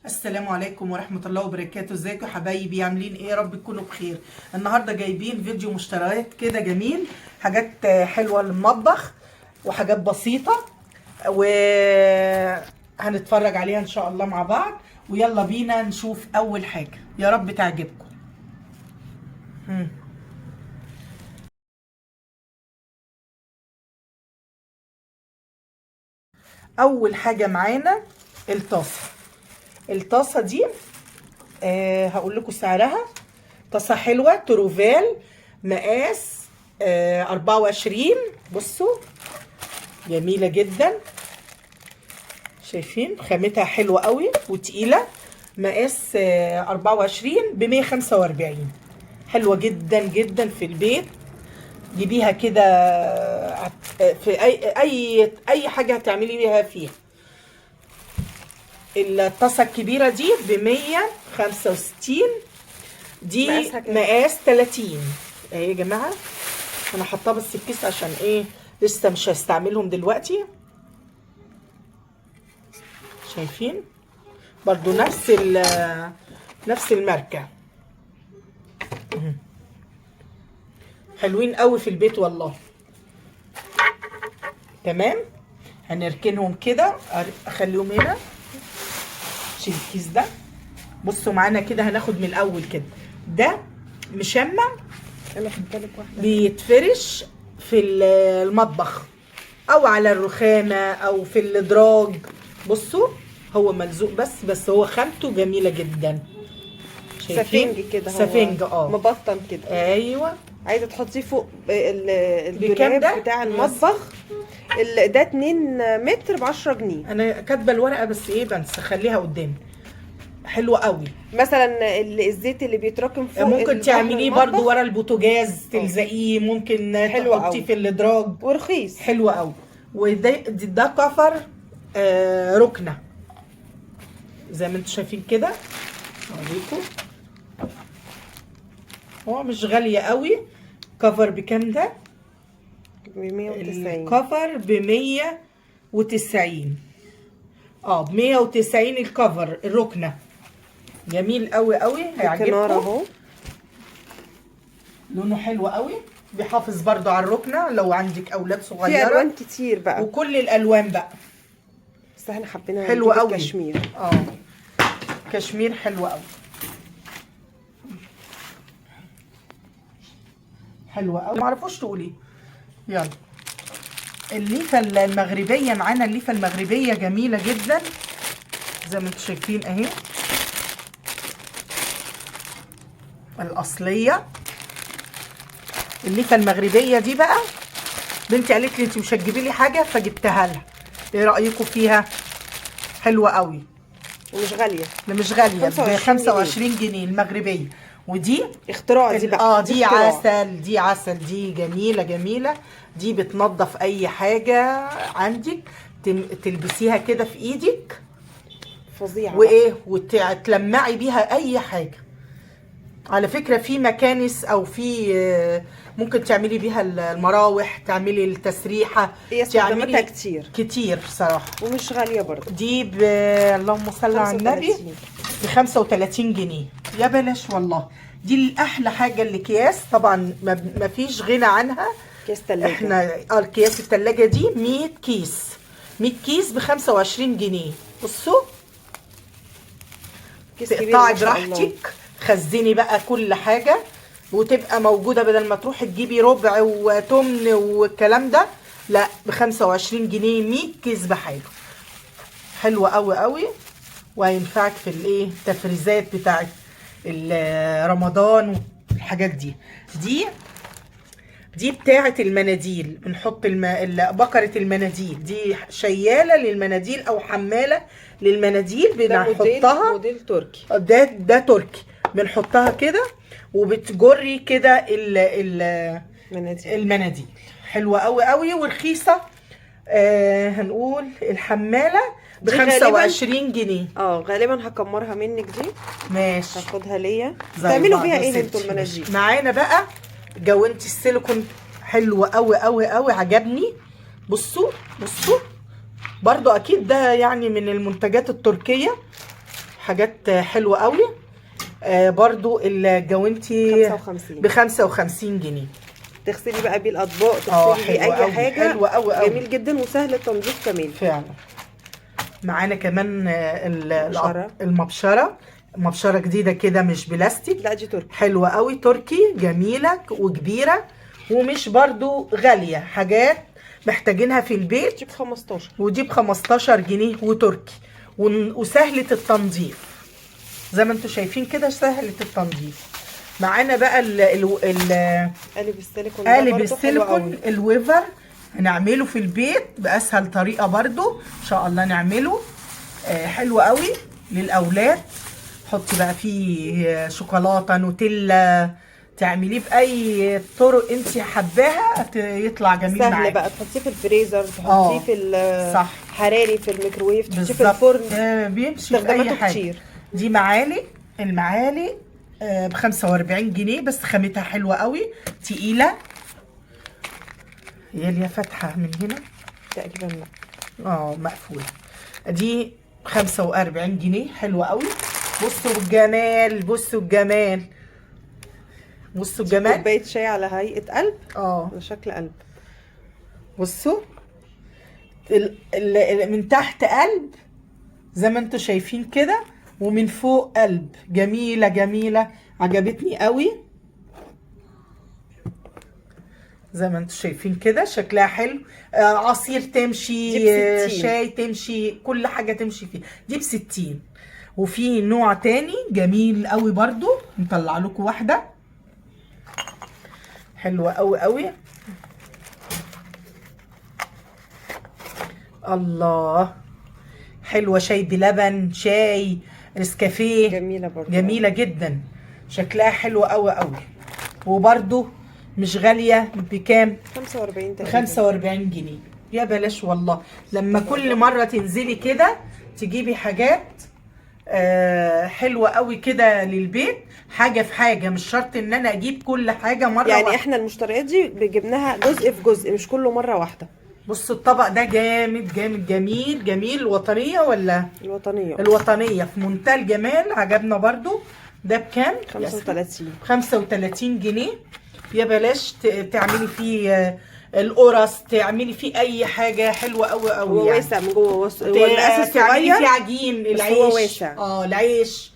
السلام عليكم ورحمة الله وبركاته. ازيكم يا حبايبي؟ عاملين ايه؟ يا رب تكونوا بخير. النهارده جايبين فيديو مشتريات كده جميل، حاجات حلوة للمطبخ وحاجات بسيطة، وهنتفرج عليها ان شاء الله مع بعض. ويلا بينا نشوف اول حاجة، يا رب تعجبكم. اول حاجة معانا الطاسة دي. هقول لكم سعرها. طاسة حلوة تروفال مقاس 24. بصوا جميلة جدا، شايفين خامتها حلوة قوي وتقيلة. مقاس 24 ب145. حلوة جدا جدا في البيت. جيبيها كده في اي حاجة هتعملي بيها فيها. الطاسة الكبيرة دي ب165، دي مقاس 30 اهي يا جماعه. انا حاطاها بس في كيس عشان ايه، لسه مش هستعملهم دلوقتي. شايفين برضو نفس الماركه. حلوين قوي في البيت والله. تمام، هنركنهم كده، اخليهم هنا. شيل الكيس ده. بصوا معانا كده، هناخد من الاول كده. ده مشمع، انا لك واحده بيتفرش في المطبخ او على الرخامه او في الادراج. بصوا هو ملزوق بس هو خامته جميله جدا. سفنج كده، سفنج مبطن كده. ايوه، عايزه تحطيه فوق الدولاب بتاع المطبخ. ده 2 متر ب 10 جنيه. انا كاتبه الورقه بس ايه، بنسى، خليها قدامي. حلوه قوي. مثلا الزيت اللي بيتراكم فوق ممكن تعمليه برضو ورا البوتاجاز، تلزقيه، ممكن تحطيه في الادراج، ورخيص. حلوه قوي. وده كفر ركنه زي ما انتم شايفين كده. اوريكم، هو مش غاليه قوي. كفر بكام ده؟ ب190. الكفر ب190. ب190 الكفر الركنه. جميل قوي قوي، هيعجبكم اهو. لونه حلو قوي، بيحافظ برضو على الركنه لو عندك اولاد صغيره. في الوان كتير بقى، وكل الالوان بقى. بس احنا حبينا حلو قوي. كشمير. كشمير حلو قوي، حلوه قوي. معرفوش تقولي. يلا، الليفه المغربيه معانا. الليفه المغربيه جميله جدا زي ما انتم شايفين اهي، الاصليه. الليفه المغربيه دي بقى بنتي قالت لي انت مش هتجيبي لي حاجه، فجبتها لها. ايه رايكم فيها؟ حلوه قوي ومش غاليه. مش غاليه، ب 25 جنيه المغربيه. ودي اختراع دي بقى. دي عسل، دي عسل، دي جميله جميله. دي بتنظف اي حاجه عندك، تلبسيها كده في ايدك فظيعه، وايه، وتلمعي بيها اي حاجه. على فكره في مكانس، او في ممكن تعملي بيها المراوح، تعملي التسريحه. هي استخداماتها كتير صراحه، ومش غاليه برضه. دي اللهم صل على النبي ب 35 جنيه. يا بلاش والله. دي الاحلى حاجه. الاكياس طبعا ما فيش غنى عنها. اكياس تلاجة. احنا اكياس التلاجة دي 100 كيس. 100 كيس ب 25 جنيه. بصوا، تقطعي براحتك، خزني بقى كل حاجه وتبقى موجوده، بدل ما تروحي تجيبي ربع وتمن والكلام ده. لا، ب 25 جنيه 100 كيس بحاله. حلوه قوي قوي، وهينفعك في الايه، التفريزات بتاعت رمضان والحاجات دي. دي بتاعه المناديل. بنحط بكره المناديل دي، شياله للمناديل او حماله للمناديل. بنحطها موديل تركي. ده تركي. بنحطها كده وبتجري كده المناديل. حلوه قوي قوي ورخيصه. هنقول الحماله ب 25 جنيه. غالبا هكمرها منك دي. ماشي، هاخدها ليا. تعملوا بيها ايه انتوا المناديل؟ معانا بقى جوانتي السيليكون. حلوه قوي قوي قوي، عجبني. بصوا برضو اكيد ده يعني من المنتجات التركيه. حاجات حلوه قوي. برضو الجوانتي 55 ب 55 جنيه. تغسلي بقى بيه الاطباق، تغسلي بيه حلو اي قوي، حاجه. حلو قوي قوي. جميل جدا وسهل التنظيف كمان. فعلا. معانا كمان مبشرة. المبشره. مبشره جديده كده، مش بلاستيك. لا دي تركي. حلوه قوي، تركي، جميله وكبيره ومش برضو غاليه، حاجات محتاجينها في البيت. دي ب 15. ودي ب 15 جنيه وتركي وسهله التنظيف زي ما انتم شايفين كده، سهله التنظيف. معانا بقى قالب السيليكون. قالب السيليكون الويفر، هنعمله في البيت باسهل طريقه برضو ان شاء الله نعمله. حلو قوي للاولاد. حطي بقى فيه شوكولاته، نوتيلا، تعمليه باي طرق انت حباها يطلع جميل معاكي. سهل بقى، تحطيه في الفريزر، تحطيه في صح، حراري في الميكروويف، تحطيه في الفرن. بيمشي في اي حاجه كتير. دي معالق، المعالق ب 45 جنيه بس خامتها حلوه قوي، تقيله. هي اللي فاتحه من هنا تقريبا. لا مقفوله. دي 45 جنيه، حلوه قوي. بصوا الجمال، بصوا الجمال، بصوا الجمال. كوبايه شاي على هيئه قلب. على شكل قلب. بصوا من تحت قلب زي ما انتوا شايفين كده، ومن فوق قلب. جميله جميله، عجبتني قوي. زي ما انتوا شايفين كده شكلها حلو. عصير تمشي، شاي تمشي، كل حاجه تمشي فيه. دي ب60. وفي نوع تاني جميل قوي برضو، نطلع لكم واحده حلوه قوي قوي. الله، حلوه، شاي بلبن، شاي نسكافيه. جميله برضو، جميله جدا، شكلها حلو قوي قوي. وبرضو مش غاليه. بكام؟ 45 تقريبا. 45 جنيه. يا بلاش والله، لما كل مره تنزلي كده تجيبي حاجات حلوه قوي كده للبيت، حاجه في حاجه، مش شرط ان انا اجيب كل حاجه مره يعني واحدة. احنا المشتريات دي جبناها جزء في جزء، مش كله مره واحده. بصوا الطبق ده جامد جامد، جميل جميل. الوطنيه ولا الوطنيه؟ الوطنيه في منتهى الجمال، عجبنا برضو. ده بكام؟ 35. 35 جنيه. يا بلاش تعملي فيه القرص، تعملي فيه اي حاجه حلوه قوي قوي. هو يعني واسع من جوه، هو المقاس تعملي الصغير فيه عجين العيش. هو واسع. العيش،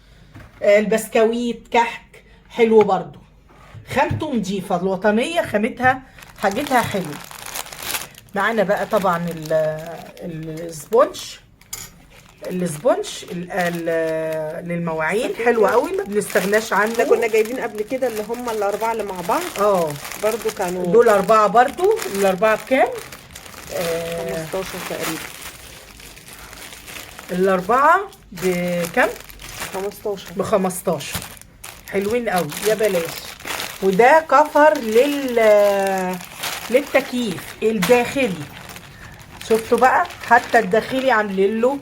البسكويت، كحك، حلو برضو. خامته نضيفه، الوطنيه خامتها حاجتها حلوه. معانا بقى طبعا السبونج للمواعين، حلوه قوي، ما بنستغناش عنه. احنا كنا جايبين قبل كده اللي هم الاربعه اللي مع بعض. برضو كانوا دول 4 برضو. الاربعه بكام؟ 15 تقريبا. الاربعه بكام؟ 15. ب 15. حلوين قوي، يا بلاش. وده كفر للتكييف الداخلي. شفتوا بقى، حتى الداخلي عاملين له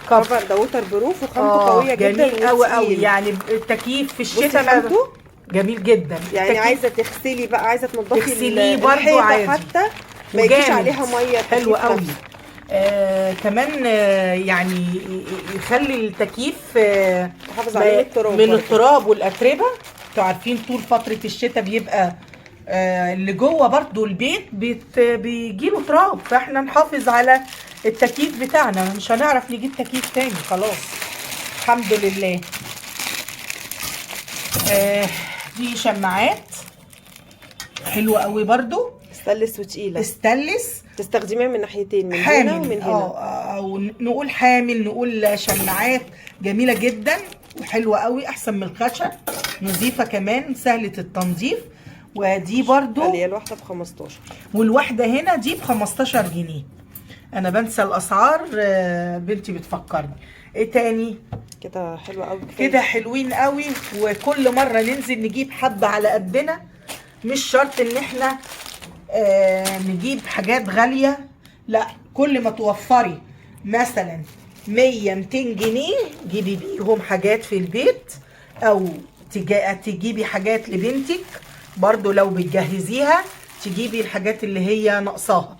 كفر. ده ووتر بروف وخامته قويه جدا، جميل قوي قوي. يعني التكييف في الشتاء جميل جدا. يعني عايزه تغسلي بقى، عايزه تنضفي تغسليه برضو عادي، حتى ما يجيش عليها ميه. حلو قوي. كمان يعني يخلي التكييف يحافظ عليه من التراب والاتربه. انتوا عارفين طول فتره الشتاء بيبقى اللي جوه برضو البيت بيجيله تراب، فاحنا نحافظ على التكييف بتاعنا. مش هنعرف نجيب تكييف تاني خلاص، الحمد لله. دي شماعات حلوه قوي برضو، استانلس وتقيله. استانلس، تستخدميها من ناحيتين، من حامل هنا ومن هنا. او نقول حامل، نقول شماعات جميله جدا وحلوه قوي، احسن من الخشب، نظيفه كمان، سهله التنظيف. ودي برضو اللي هي الواحده ب 15. والواحده هنا دي ب 15 جنيه. انا بنسى الاسعار، بنتي بتفكرني. ايه تاني كده؟ حلوه قوي كده، حلوين قوي. وكل مره ننزل نجيب حبه على قدنا، مش شرط ان احنا نجيب حاجات غاليه، لا. كل ما توفري مثلا 100 200 جنيه جيبي بيهم حاجات في البيت، او تجيبي حاجات لبنتك برضو. لو بتجهزيها تجيبي الحاجات اللي هي ناقصاها.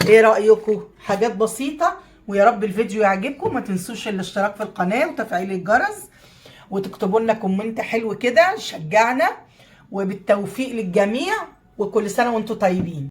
ايه رأيكم؟ حاجات بسيطة ويا رب الفيديو يعجبكم. ما تنسوش الاشتراك في القناه وتفعيل الجرس، وتكتبوا لنا كومنت حلو كده يشجعنا. وبالتوفيق للجميع، وكل سنه وانتم طيبين.